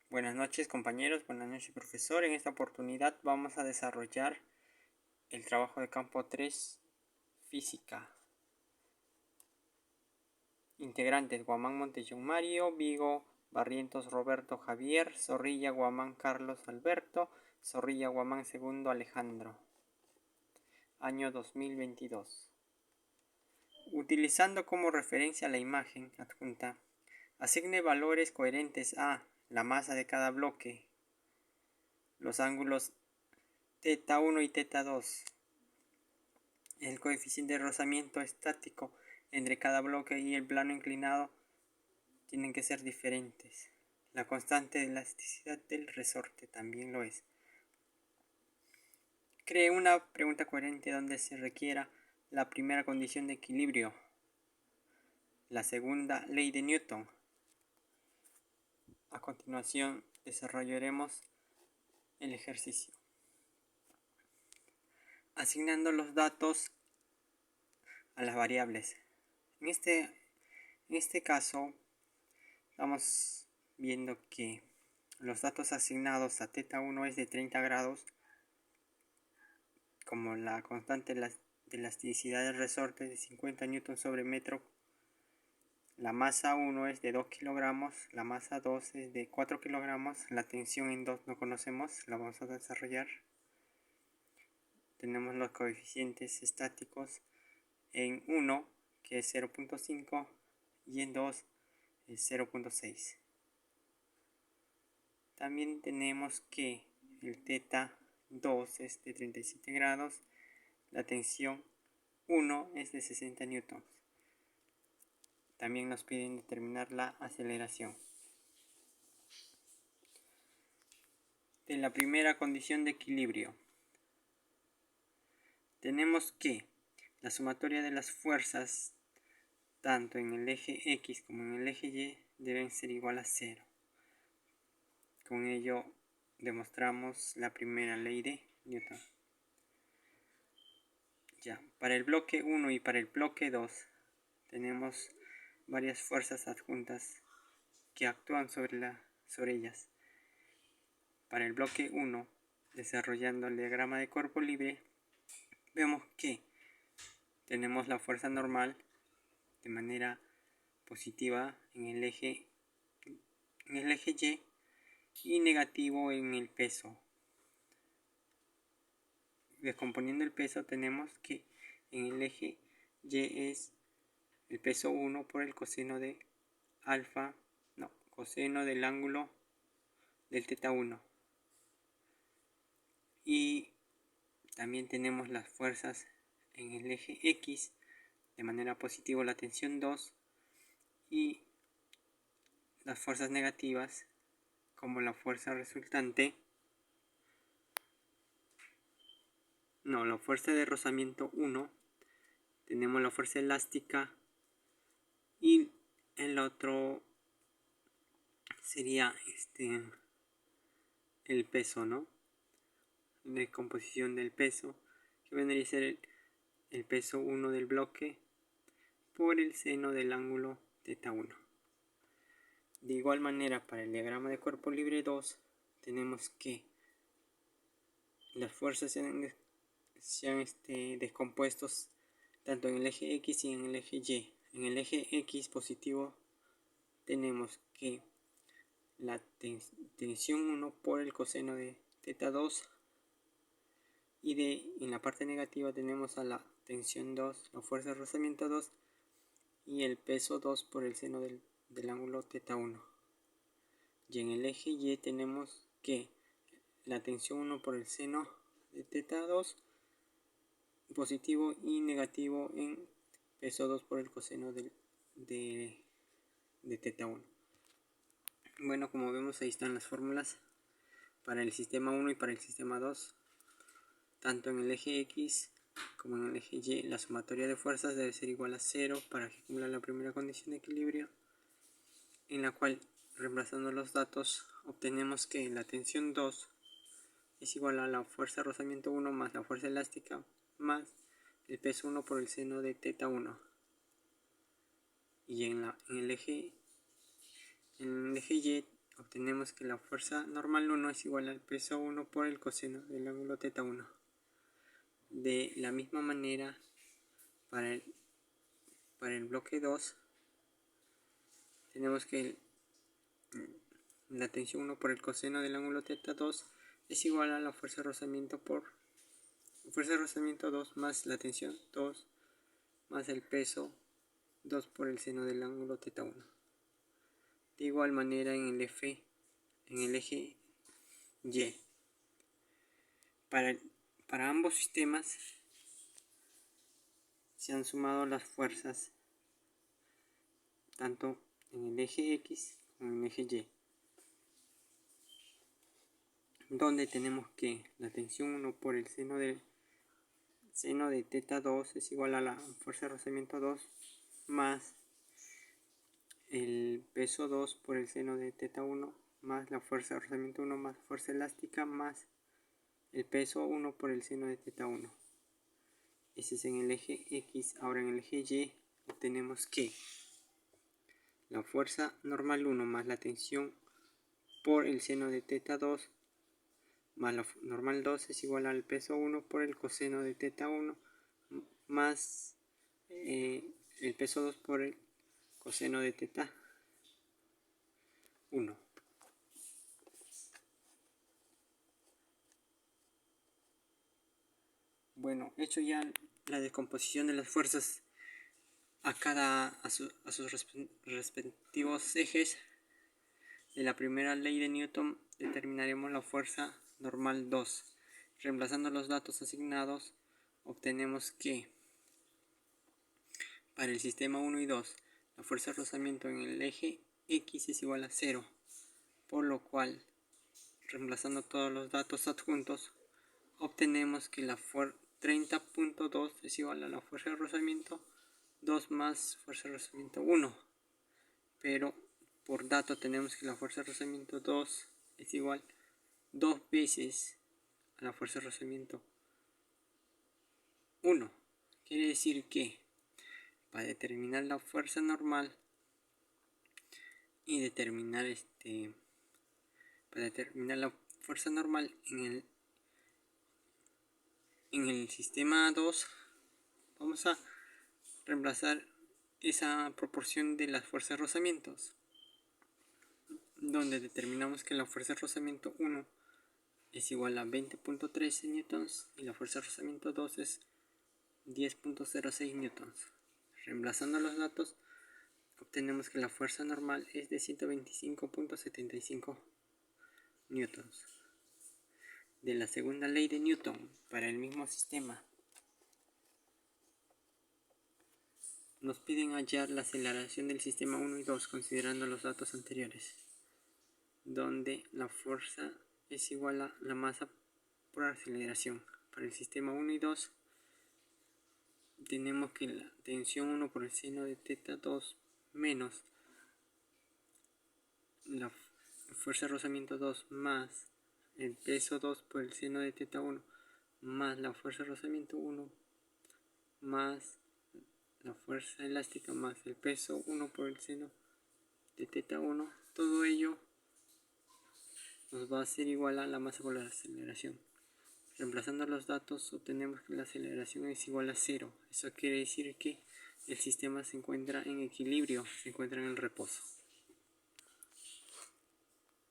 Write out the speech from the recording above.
Buenas noches compañeros, buenas noches profesor. En esta oportunidad vamos a desarrollar el trabajo de campo 3, física. Integrantes: Guamán Montellón Mario, Vigo Barrientos Roberto Javier, Zorrilla Guamán Carlos Alberto, Zorrilla Guamán II Alejandro. Año 2022. Utilizando como referencia la imagen adjunta, asigne valores coherentes a la masa de cada bloque, los ángulos θ1 y θ2, el coeficiente de rozamiento estático entre cada bloque y el plano inclinado tienen que ser diferentes. La constante de elasticidad del resorte también lo es. Cree una pregunta coherente donde se requiera la primera condición de equilibrio, la segunda ley de Newton. A continuación desarrollaremos el ejercicio. Asignando los datos a las variables. En este caso estamos viendo que los datos asignados a θ1 es de 30 grados, como la constante de elasticidad del resorte es de 50 Newton sobre metro, la masa 1 es de 2 kilogramos, la masa 2 es de 4 kilogramos, la tensión en 2 no conocemos, la vamos a desarrollar. Tenemos los coeficientes estáticos en 1, que es 0.5, y en 2 es 0.6. También tenemos que el θ2 es de 37 grados, la tensión 1 es de 60 newtons. También nos piden determinar la aceleración. De la primera condición de equilibrio, tenemos que la sumatoria de las fuerzas tanto en el eje X como en el eje Y deben ser igual a 0. Con ello demostramos la primera ley de Newton. Ya, para el bloque 1 y para el bloque 2 tenemos varias fuerzas adjuntas que actúan sobre ellas. Para el bloque 1, desarrollando el diagrama de cuerpo libre, vemos que tenemos la fuerza normal de manera positiva en el eje Y negativo en el peso. Descomponiendo el peso tenemos que en el eje Y es el peso 1 por el coseno de coseno del ángulo del θ1. Y también tenemos las fuerzas en el eje X de manera positiva, la tensión 2, y las fuerzas negativas como la fuerza resultante, la fuerza de rozamiento 1, tenemos la fuerza elástica, y el otro sería el peso, de composición del peso, que vendría a ser el peso 1 del bloque por el seno del ángulo θ1. De igual manera, para el diagrama de cuerpo libre 2, tenemos que las fuerzas sean descompuestos tanto en el eje X y en el eje Y. En el eje X positivo tenemos que la tensión 1 por el coseno de θ2, y en la parte negativa tenemos a la tensión 2, la fuerza de rozamiento 2, y el peso 2 por el seno del ángulo θ1. Y en el eje Y tenemos que la tensión 1 por el seno de θ2 positivo y negativo en peso 2 por el coseno de θ1. Bueno, como vemos, ahí están las fórmulas para el sistema 1 y para el sistema 2. Tanto en el eje X como en el eje Y, la sumatoria de fuerzas debe ser igual a 0 para que cumpla la primera condición de equilibrio, en la cual, reemplazando los datos, obtenemos que la tensión 2 es igual a la fuerza de rozamiento 1 más la fuerza elástica más el peso 1 por el seno de θ1. Y en el eje Y obtenemos que la fuerza normal 1 es igual al peso 1 por el coseno del ángulo θ 1. De la misma manera, para el bloque 2, tenemos que la tensión 1 por el coseno del ángulo θ 2 es igual a la fuerza de rozamiento por fuerza de rozamiento 2 más la tensión 2 más el peso 2 por el seno del ángulo θ 1. De igual manera en el eje Y. Para ambos sistemas se han sumado las fuerzas tanto en el eje X como en el eje Y, donde tenemos que la tensión 1 por el seno de θ 2 es igual a la fuerza de rozamiento 2 más el peso 2 por el seno de θ 1 más la fuerza de rozamiento 1 más fuerza elástica más el peso 1 por el seno de θ 1. Ese es en el eje X. Ahora en el eje Y obtenemos que la fuerza normal 1 más la tensión por el seno de θ 2 más la normal 2 es igual al peso 1 por el coseno de θ 1 más el peso 2 por el coseno de θ 1. Bueno, hecho ya la descomposición de las fuerzas a sus respectivos ejes, de la primera ley de Newton determinaremos la fuerza normal 2. Reemplazando los datos asignados, obtenemos que para el sistema 1 y 2, la fuerza de rozamiento en el eje X es igual a 0, por lo cual, reemplazando todos los datos adjuntos, obtenemos que la 30.2 es igual a la fuerza de rozamiento 2 más fuerza de rozamiento 1, pero por dato tenemos que la fuerza de rozamiento 2 es igual 2 veces a la fuerza de rozamiento 1. Quiere decir que para determinar la fuerza normal y determinar la fuerza normal en el sistema 2, vamos a reemplazar esa proporción de las fuerzas de rozamientos, donde determinamos que la fuerza de rozamiento 1 es igual a 20.13 newtons y la fuerza de rozamiento 2 es 10.06 newtons. Reemplazando los datos, obtenemos que la fuerza normal es de 125.75 newtons. De la segunda ley de Newton para el mismo sistema, nos piden hallar la aceleración del sistema 1 y 2 considerando los datos anteriores, donde la fuerza es igual a la masa por aceleración. Para el sistema 1 y 2 tenemos que la tensión 1 por el seno de θ 2 menos la fuerza de rozamiento 2 más el peso 2 por el seno de θ 1 más la fuerza de rozamiento 1 más la fuerza elástica más el peso 1 por el seno de θ 1, todo ello nos va a ser igual a la masa por la aceleración. Reemplazando los datos obtenemos que la aceleración es igual a 0. Eso quiere decir que el sistema se encuentra en equilibrio, se encuentra en el reposo.